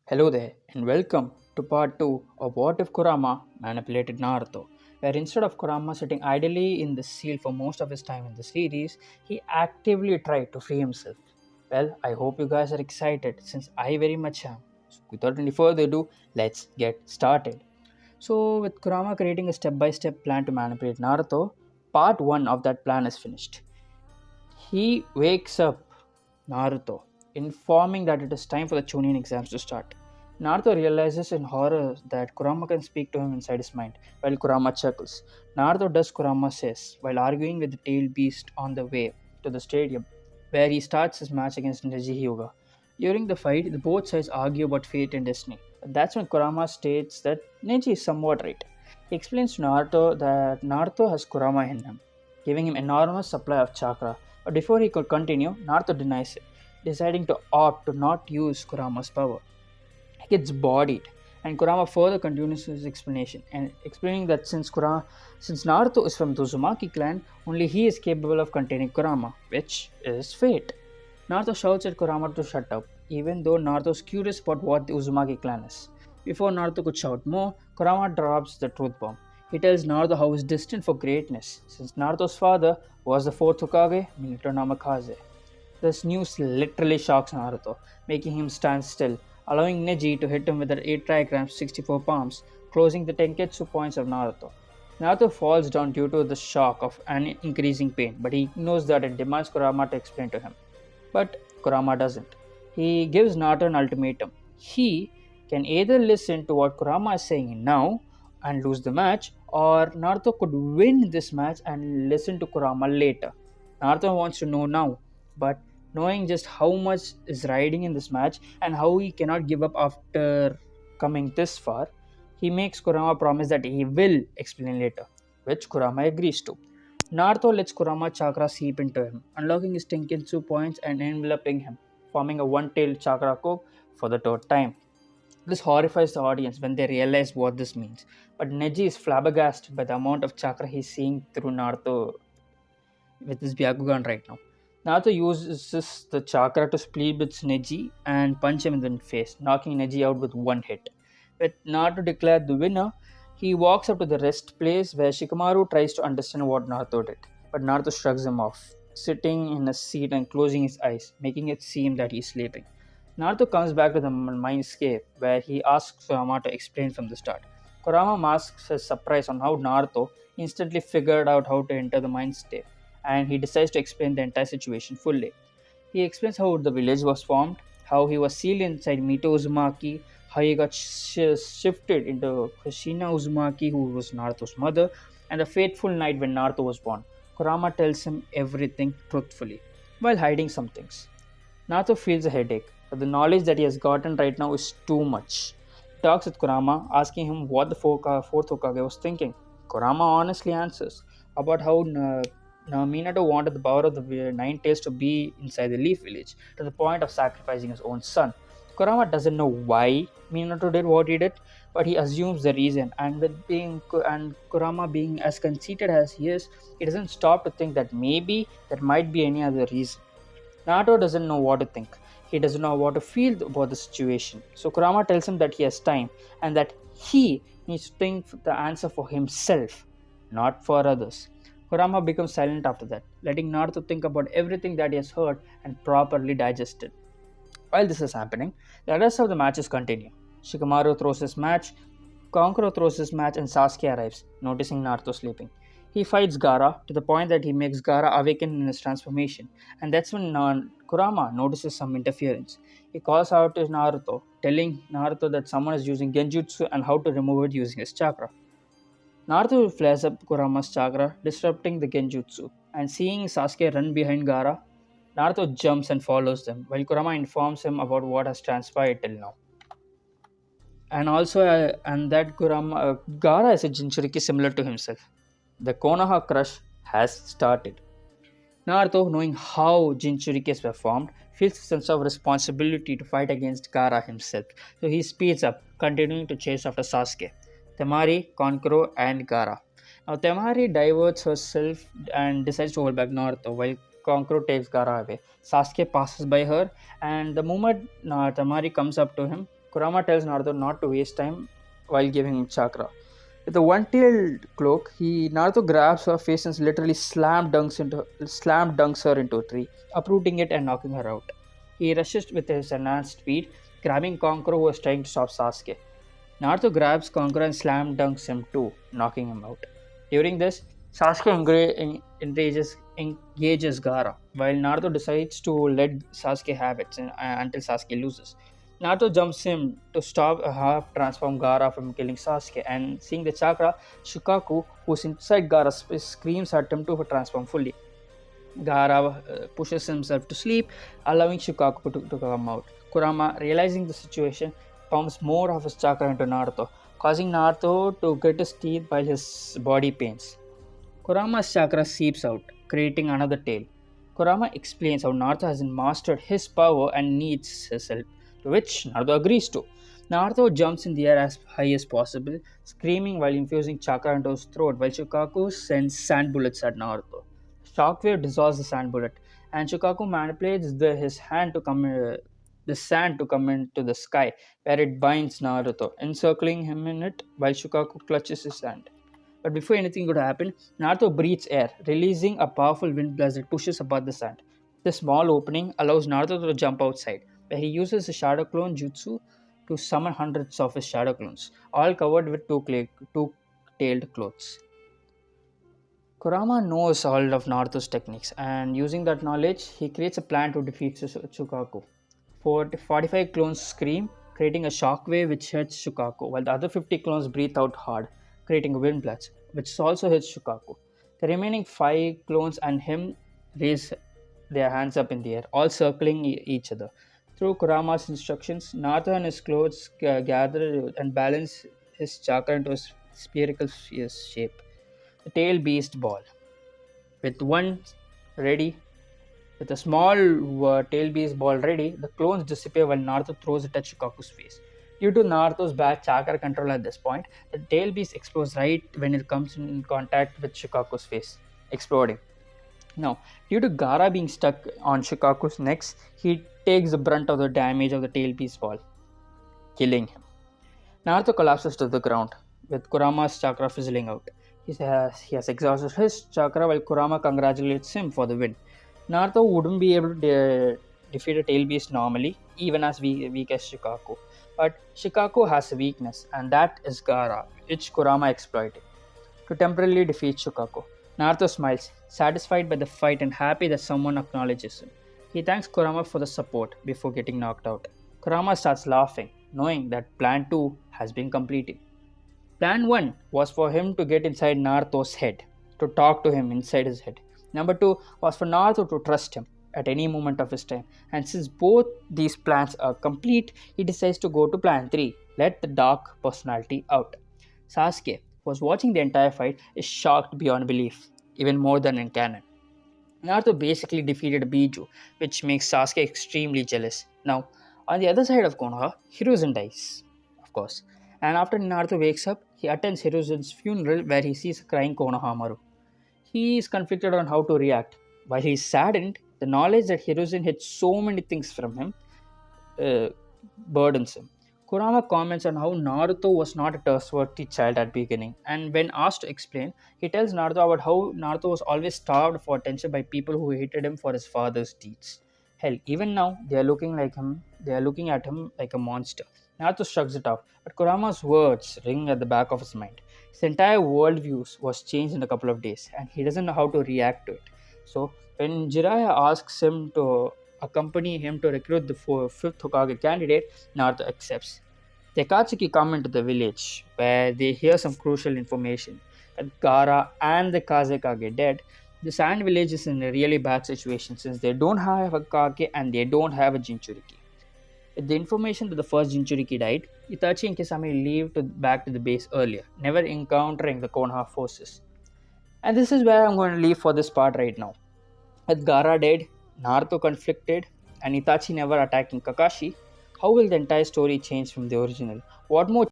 Hello there, and welcome to part 2 of What If Kurama Manipulated Naruto, where instead of Kurama sitting idly in the seal for most of his time in the series, he actively tried to free himself. Well, I hope you guys are excited since I very much am. So, without any further ado, let's get started. So, with Kurama creating a step by step plan to manipulate Naruto, part 1 of that plan is finished. He wakes up Naruto, informing that it is time for the Chunin exams to start. Naruto realizes in horror that Kurama can speak to him inside his mind, while Kurama chuckles. Naruto does Kurama says, while arguing with the tail beast on the way to the stadium, where he starts his match against Neji Hyuga. During the fight, the both sides argue about fate and destiny. But that's when Kurama states that Neji is somewhat right. He explains to Naruto that Naruto has Kurama in him, giving him enormous supply of chakra, but before he could continue, Naruto denies it, deciding to opt to not use Kurama's power. He gets bodied, and Kurama further continues his explanation and explaining that since Naruto is from the Uzumaki clan, only he is capable of containing Kurama, which is fate. Naruto shouts at Kurama to shut up, even though Naruto is curious about what the Uzumaki clan is. Before Naruto could shout more, Kurama drops the truth bomb. He tells Naruto how he is destined for greatness, since Naruto's father was the fourth Hokage, Minato Namikaze. This news literally shocks Naruto, making him stand still, allowing Neji to hit him with the 8 trigrams 64 palms, closing the Tenketsu points of Naruto. Naruto falls down due to the shock of an increasing pain, but he knows that it demands Kurama to explain to him. But Kurama doesn't. He gives Naruto an ultimatum. He can either listen to what Kurama is saying now and lose the match, or Naruto could win this match and listen to Kurama later. Naruto wants to know now, but knowing just how much is riding in this match and how he cannot give up after coming this far, he makes Kurama promise that he will explain later, which Kurama agrees to. Naruto lets Kurama chakra seep into him, unlocking his Tenketsu points and enveloping him, forming a one-tailed chakra coke for the third time. This horrifies the audience when they realize what this means, but Neji is flabbergasted by the amount of chakra he's seeing through Naruto with his Byakugan right now. Naruto uses the chakra to split with Neji and punch him in the face, knocking Neji out with one hit. With Naruto declared the winner, he walks up to the rest place where Shikamaru tries to understand what Naruto did, but Naruto shrugs him off, sitting in a seat and closing his eyes, making it seem that he's sleeping. Naruto comes back to the mindscape where he asks Kurama to explain from the start. Kurama masks his surprise on how Naruto instantly figured out how to enter the mindscape, and he decides to explain the entire situation fully. He explains how the village was formed, how he was sealed inside Mito Uzumaki, how he got shifted into Kushina Uzumaki, who was Naruto's mother, and the fateful night when Naruto was born. Kurama tells him everything truthfully, while hiding some things. Naruto feels a headache, but the knowledge that he has gotten right now is too much. He talks with Kurama, asking him what the fourth Hokage was thinking. Kurama honestly answers about how Minato wanted the power of the Nine Tails to be inside the Leaf Village, to the point of sacrificing his own son. Kurama doesn't know why Minato did what he did, but he assumes the reason. And and Kurama being as conceited as he is, he doesn't stop to think that maybe there might be any other reason. Naruto doesn't know what to think. He doesn't know what to feel about the situation. So Kurama tells him that he has time and that he needs to think the answer for himself, not for others. Kurama becomes silent after that, letting Naruto think about everything that he has heard and properly digest it. While this is happening, the rest of the matches continue. Shikamaru throws his match, Kankuro throws his match, and Sasuke arrives, noticing Naruto sleeping. He fights Gaara to the point that he makes Gaara awaken in his transformation, and that's when Kurama notices some interference. He calls out to Naruto, telling Naruto that someone is using Genjutsu and how to remove it using his chakra. Naruto flares up Kurama's chakra, disrupting the Genjutsu, and seeing Sasuke run behind Gaara, Naruto jumps and follows them, while Kurama informs him about what has transpired till now. And that Gaara is a Jinchuriki similar to himself. The Konoha crush has started. Naruto, knowing how Jinchurikis were formed, feels a sense of responsibility to fight against Gaara himself. So he speeds up, continuing to chase after Sasuke, Temari, Kankuro, and Gaara. Now Temari diverts herself and decides to hold back Naruto while Kankuro takes Gaara away. Sasuke passes by her, and the moment Temari comes up to him, Kurama tells Naruto not to waste time while giving him chakra. With a one-tailed cloak, Naruto grabs her face and literally slam dunks her into a tree, uprooting it and knocking her out. He rushes with his enhanced speed, grabbing Kankuro who was trying to stop Sasuke. Naruto grabs Kankuro and slam dunks him too, knocking him out. During this, Sasuke engages Gaara, while Naruto decides to let Sasuke have it until Sasuke loses. Naruto jumps him to stop a half-transformed Gaara from killing Sasuke, and seeing the chakra, Shukaku, who's inside Gaara, screams at him to transform fully. Gaara pushes himself to sleep, allowing Shukaku to come out. Kurama, realizing the situation, pumps more of his chakra into Naruto, causing Naruto to grit his teeth while his body pains. Kurama's chakra seeps out, creating another tail. Kurama explains how Naruto hasn't mastered his power and needs his help, to which Naruto agrees to. Naruto jumps in the air as high as possible, screaming while infusing chakra into his throat, while Shukaku sends sand bullets at Naruto. Shockwave dissolves the sand bullet, and Shukaku manipulates his hand to the sand to come into the sky, where it binds Naruto, encircling him in it while Shukaku clutches his hand. But before anything could happen, Naruto breathes air, releasing a powerful wind blast that pushes apart the sand. The small opening allows Naruto to jump outside, where he uses the Shadow Clone Jutsu to summon hundreds of his Shadow Clones, all covered with two-tailed clothes. Kurama knows all of Naruto's techniques, and using that knowledge, he creates a plan to defeat Shukaku. 45 clones scream, creating a shockwave which hits Shukaku, while the other 50 clones breathe out hard, creating a wind blast, which also hits Shukaku. The remaining 5 clones and him raise their hands up in the air, all circling each other. Through Kurama's instructions, Naruto and his clones gather and balance his chakra into a spherical shape. The tail beast ball. With one ready, with a small tail beast ball ready, the clones disappear while Naruto throws it at Shukaku's face. Due to Naruto's bad chakra control at this point, the tail beast explodes right when it comes in contact with Shukaku's face, exploding. Now, due to Gaara being stuck on Shukaku's neck, he takes the brunt of the damage of the tail beast ball, killing him. Naruto collapses to the ground, with Kurama's chakra fizzling out. He has exhausted his chakra while Kurama congratulates him for the win. Naruto wouldn't be able to defeat a tail beast normally, even as weak as Shikaku. But Shikaku has a weakness, and that is Gaara, which Kurama exploited to temporarily defeat Shukaku. Naruto smiles, satisfied by the fight and happy that someone acknowledges him. He thanks Kurama for the support before getting knocked out. Kurama starts laughing, knowing that Plan 2 has been completed. Plan 1 was for him to get inside Naruto's head, to talk to him inside his head. Number 2 was for Naruto to trust him at any moment of his time. And since both these plans are complete, he decides to go to Plan 3, let the dark personality out. Sasuke, who was watching the entire fight, is shocked beyond belief, even more than in canon. Naruto basically defeated Biju, which makes Sasuke extremely jealous. Now, on the other side of Konoha, Hiruzen dies, of course. And after Naruto wakes up, he attends Hiruzen's funeral where he sees a crying Konohamaru. He is conflicted on how to react. While he is saddened, the knowledge that Hiruzen hid so many things from him uh, burdens him. Kurama comments on how Naruto was not a trustworthy child at beginning, and when asked to explain, he tells Naruto about how Naruto was always starved for attention by people who hated him for his father's deeds. Hell, even now they are looking at him like a monster. Naruto shrugs it off, but Kurama's words ring at the back of his mind. His entire worldview was changed in a couple of days, and he doesn't know how to react to it. So, when Jiraiya asks him to accompany him to recruit the fifth Hokage candidate, Naruto accepts. The Akatsuki come into the village, where they hear some crucial information that Gaara and the Kazekage dead. The Sand Village is in a really bad situation since they don't have a Kage and they don't have a Jinchuriki. With the information that the first Jinchuriki died, Itachi and Kisame leave back to the base earlier, never encountering the Konoha forces. And this is where I'm going to leave for this part right now. With Gaara dead, Naruto conflicted, and Itachi never attacking Kakashi, how will the entire story change from the original? What more